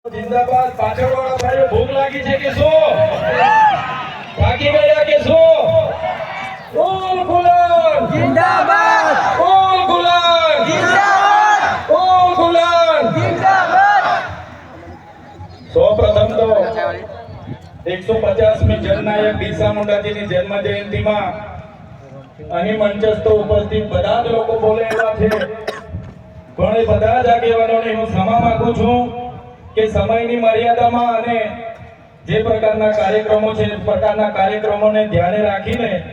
जिंदाबाद पाछळवाळा भाईઓ ભૂખ લાગી છે કે શું બાકી ગયા કે શું ઓલ ગુલામ जिंदाबाद ઓલ ગુલામ जिंदाबाद ઓલ ગુલામ जिंदाबाद સૌપ્રથમ તો 150મી જનનાયક બિરસા મુંડાજીની જન્મ જયંતિમાં અહીં મંચસ્થ ઉપસ્થિત બધા જ લોકો બોલે એવા છે પણ એ બધા જ આગેવાનોને હું ક્ષમા માંગુ છું કે સમયની મર્યાદામાં અને જે પ્રકારના કાર્યક્રમો છે એ પ્રકારના કાર્યક્રમોને ધ્યાને રાખીને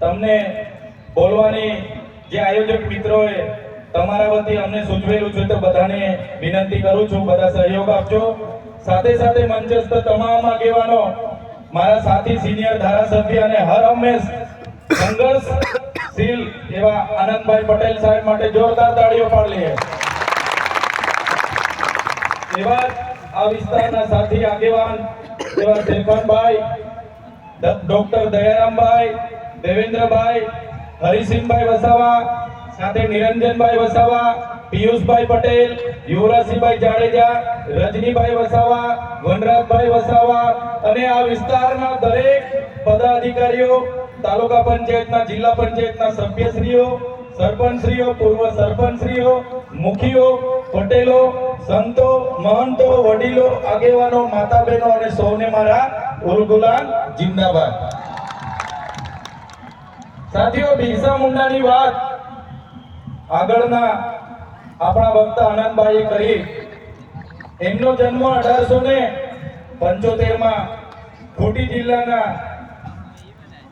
તમને બોલવાની જે આયોજક મિત્રોએ તમારા વતી અમને સૂચવેલું છે તો બધાને વિનંતી કરું છું બધા સહયોગ આપજો સાથે સાથે મંચસ્થ તમામ આગેવાનો મારા સાથી સિનિયર ધારાસભ્ય અને હર હંમેશ સંઘર્ષશીલ એવા આનંદભાઈ પટેલ સાહેબ માટે જોરદાર તાળીઓ પાડી લઈએ એવા આ વિસ્તારના સાથી આગેવાન એવા શેરખાનભાઈ ડોક્ટર દયારામભાઈ દેવેન્દ્રભાઈ હરિસિંહભાઈ વસાવા સાથે નિરંજનભાઈ વસાવા પિયુષભાઈ પટેલ યુવરાજસિંહભાઈ જાડેજા રજનીભાઈ વસાવા વનરાજભાઈ વસાવા અને આ વિસ્તારના દરેક પદાધિકારીઓ તાલુકા પંચાયતના જિલ્લા પંચાયતના સભ્યશ્રીઓ સરપંચશ્રીઓ પૂર્વ સરપંચશ્રીઓ મુખીઓ પટેલો સંતો મહંતો વડીલો આગેવાનો માતા બહેનો અને સૌને મારા ઉલ ગુલામ જિંદાબાદ સાથીઓ બિરસા મુંડાની વાત આગળના આપણા વક્તા આનંદભાઈએ કરી એમનો જન્મ 1875 માં ખોટી જિલ્લાના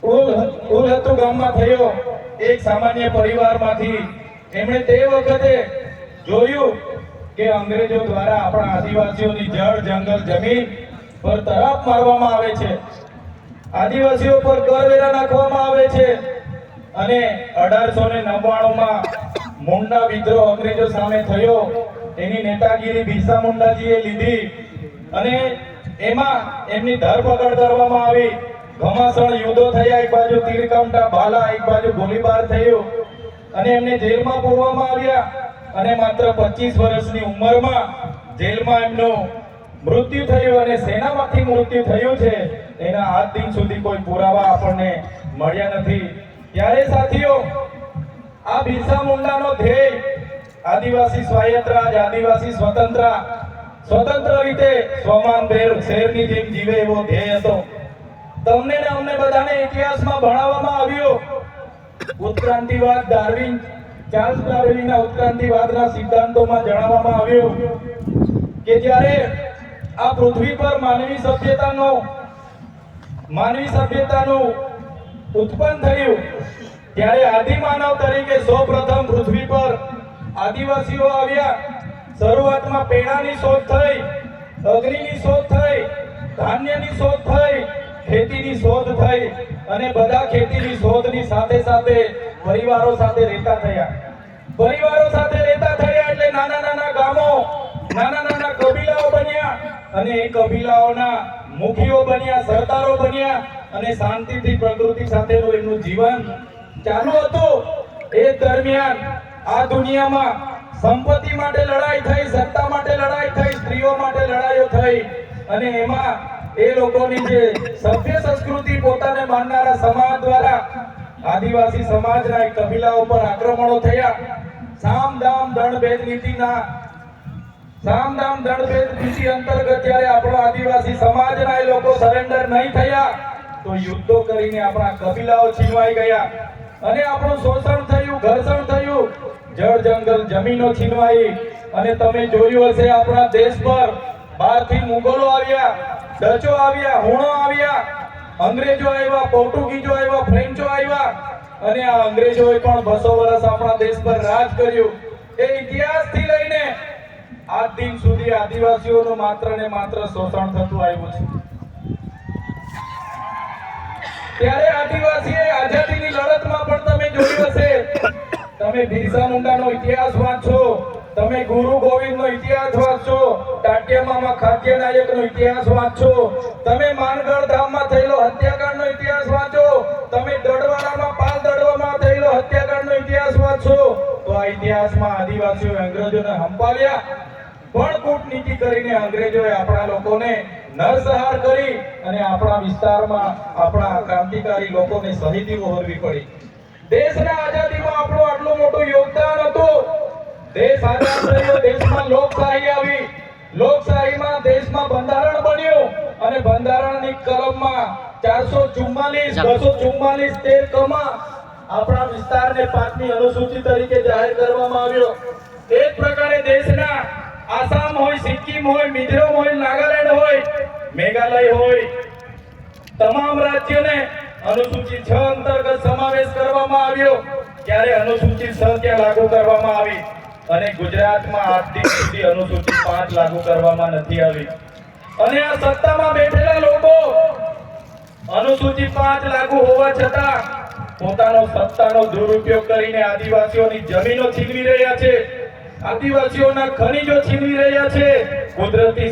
ઉલહતુ ગામમાં થયો એક સામાન્ય પરિવારમાંથી એમણે તે વખતે જોયું કે અંગ્રેજો દ્વારા આપણા આદિવાસીઓની જળ જંગલ જમીન પર તરાપ મારવામાં આવે છે આદિવાસીઓ પર કરવેરા નાખવામાં આવે છે અને 1899 માં મુંડા વિદ્રોહ અંગ્રેજો સામે થયો એની નેતાગીરી બિરસા મુંડાજીએ લીધી અને એમાં એમની ધરપકડ કરવામાં આવી ઘમાસણ યુદ્ધો થયા એક બાજુ તીરકામઠા ભાલા એક બાજુ ગોળીબાર થયો અને એમને જેલમાં પૂરવામાં આવ્યા અને માત્ર 25 વર્ષની ઉંમરમાં જેલમાં એમનું મૃત્યુ થયું અને સેનામાંથી મૃત્યુ થયું છે એના આજ દિન સુધી કોઈ પુરાવા આપણને મળ્યા નથી ત્યારે સાથીઓ આ બિરસા મુંડાનો ધ્યેય આદિવાસી સ્વાયત્ત રાજ આદિવાસી સ્વતંત્ર રીતે સ્વમાનભેર શેરની જેમ જીવે એવો ધ્યેય હતો તમને ને અમને બધાને ઇતિહાસમાં ભણાવવામાં આવ્યો ઉત્ક્રાંતિવાદ ચાર્લ્સ ડાર્વિનના ઉત્ક્રાંતિવાદના સિદ્ધાંતોમાં જણાવવામાં આવ્યું કે જ્યારે આ પૃથ્વી પર માનવી સભ્યતાનું ઉત્પન્ન થયું ત્યારે આદિમાનવ તરીકે સૌપ્રથમ પૃથ્વી પર આદિવાસીઓ આવ્યા શરૂઆતમાં પેડાની શોધ થઈ અગ્નિની શોધ થઈ ધાન્યની શોધ થઈ ખેતીની શોધ થઈ અને બધા ખેતીની શોધની સાથે સાથે પરિવારો સાથે રહેતા થયા એટલે નાના નાના ગામો નાના નાના કબીલાઓ બન્યા અને એ કબીલાઓના મુખીઓ બન્યા સરદારો બન્યા અને શાંતિથી પ્રકૃતિ સાથેનું એમનું જીવન ચાલુ હતું એ દરમિયાન આ દુનિયામાં સંપત્તિ માટે લડાઈ થઈ સત્તા માટે લડાઈ થઈ સ્ત્રીઓ માટે લડાઈઓ થઈ અને એમાં એ લોકોની જે સભ્ય સંસ્કૃતિ પોતાને માનનારા સમાજ દ્વારા આદિવાસી સમાજના એક કબીલાઓ પર આક્રમણો થયા સામદામ દંડભેદ નીતિ અંતર્ગત જ્યારે આપણો આદિવાસી સમાજના એ લોકો સરેન્ડર નહીં થયા તો યુદ્ધો કરીને આપણા કબીલાઓ છીનવાઈ ગયા અને આપણું શોષણ થયું ઘર્ષણ થયું જળ જંગલ જમીનો છીનવાઈ અને તમે જોયું હશે આપણા દેશ પર બહારથી મુગલો આવ્યા ડચો આવ્યા હુણો આવ્યા અંગ્રેજો આવ્યા પોર્ટુગીઝો આવ્યા ફ્રેન્ચો આવ્યા અને આ અંગ્રેજોએ પણ 200 વર્ષ આપણા દેશ પર રાજ કર્યું એ ઇતિહાસથી લઈને આજ દિન સુધી આદિવાસીઓનું માત્ર ને માત્ર શોષણ થતું આવ્યું છે ત્યારે આદિવાસીએ આઝાદીની લડતમાં પણ તમે જોયું હશે તમે બિરસા મુંડાનો ઇતિહાસ વાંચો તમે ગુરુ ગોવિંદનો ઇતિહાસ વાંચો ટાટિયામામાં ખાદ્ય નાયકનો ઇતિહાસ વાંચો તમે માનગઢ ધામમાં થયેલો હત્યાકાંડનો ઇતિહાસ વાંચો તમે દડવાડામાં પાલ દડવામાં થયેલો હત્યાકાંડનો ઇતિહાસ વાંચો તો આ ઇતિહાસમાં આદિવાસીઓ અંગ્રેજોને હંપાવ્યા પણ કૂટનીતિ કરીને અંગ્રેજોએ આપણા લોકોને નરસંહાર કરી અને આપણા વિસ્તારમાં આપણા ક્રાંતિકારી લોકોને શહીદી વહોરવી પડી. દેશના આઝાદીમાં આપણું આટલું મોટું યોગદાન હતું. દેશ આઝાદ થયો, દેશમાં લોકશાહી આવી, લોકશાહીમાં દેશમાં બંધારણ બન્યું અને બંધારણની કલમમાં 444 244 13 આપણા વિસ્તારને 5મી અનુસૂચિ તરીકે જાહેર કરવામાં આવ્યો. એ જ પ્રકારે દેશના આસામ હોય, સિક્કિમ હોય, મિઝોરમ હોય, નાગાલેન્ડ હોય, મેઘાલય હોય, તમામ રાજ્યોને અનુસૂચિ 6 અંતર્ગત સમાવેશ કરવામાં આવ્યો. ત્યારે અનુસૂચિ 6 ત્યાં લાગુ કરવામાં આવી અને ગુજરાતમાં આજ દિન સુધી અનુસૂચિ 5 લાગુ કરવામાં નથી આવી. અને આ સત્તામાં બેઠેલા લોકો અનુસૂચિ 5 લાગુ હોવા છતાં પોતાનો સત્તાનો દુરુપયોગ કરીને આદિવાસીઓની જમીનો છીનવી રહ્યા છે, આદિવાસીઓના ખનીજો છીનવી રહ્યા છે, કુદરતી